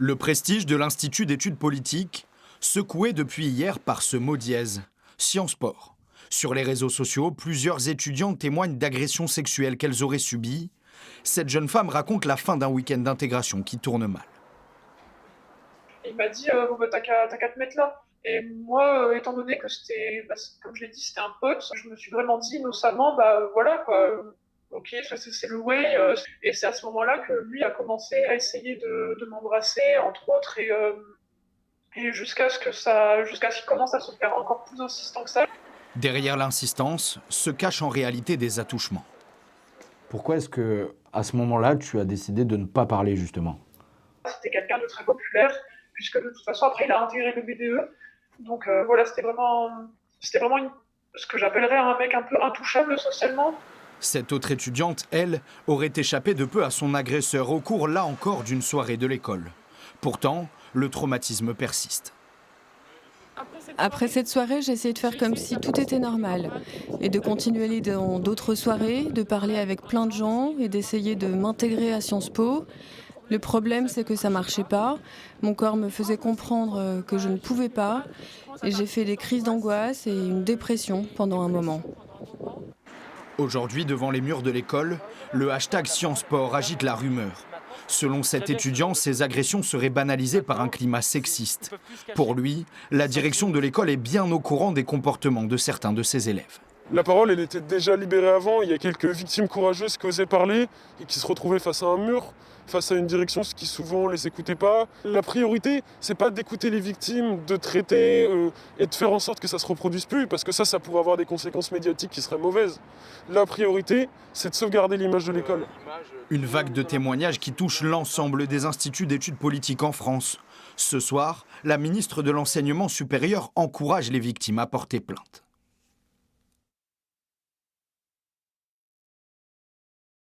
Le prestige de l'Institut d'études politiques, secoué depuis hier par ce mot dièse, Sciences Po. Sur les réseaux sociaux, plusieurs étudiantes témoignent d'agressions sexuelles qu'elles auraient subies. Cette jeune femme raconte la fin d'un week-end d'intégration qui tourne mal. Il m'a dit bon, bah, t'as qu'à te mettre là. Et moi, étant donné que c'était, bah, comme je l'ai dit, c'était un pote, je me suis vraiment dit innocemment, bah voilà quoi, ok, c'est le way. Et c'est à ce moment-là que lui a commencé à essayer de m'embrasser, entre autres, et jusqu'à ce qu'il commence à se faire encore plus insistant que ça. Derrière l'insistance se cachent en réalité des attouchements. Pourquoi est-ce que, à ce moment-là, tu as décidé de ne pas parler justement? C'était quelqu'un de très populaire, puisque de toute façon, après, il a intégré le BDE. Donc voilà, c'était vraiment ce que j'appellerais un mec un peu intouchable socialement. Cette autre étudiante, elle, aurait échappé de peu à son agresseur au cours, là encore, d'une soirée de l'école. Pourtant, le traumatisme persiste. Après cette soirée, j'ai essayé de faire comme si tout était normal et de continuer à aller dans d'autres soirées, de parler avec plein de gens et d'essayer de m'intégrer à Sciences Po. Le problème, c'est que ça marchait pas. Mon corps me faisait comprendre que je ne pouvais pas et j'ai fait des crises d'angoisse et une dépression pendant un moment. Aujourd'hui, devant les murs de l'école, le hashtag Sciences Po agite la rumeur. Selon cet étudiant, ces agressions seraient banalisées par un climat sexiste. Pour lui, la direction de l'école est bien au courant des comportements de certains de ses élèves. La parole, elle était déjà libérée avant. Il y a quelques victimes courageuses qui osaient parler et qui se retrouvaient face à un mur, face à une direction qui souvent les écoutait pas. La priorité, c'est pas d'écouter les victimes, de traiter et de faire en sorte que ça se reproduise plus, parce que ça pourrait avoir des conséquences médiatiques qui seraient mauvaises. La priorité, c'est de sauvegarder l'image de l'école. Une vague de témoignages qui touche l'ensemble des instituts d'études politiques en France. Ce soir, la ministre de l'Enseignement supérieur encourage les victimes à porter plainte.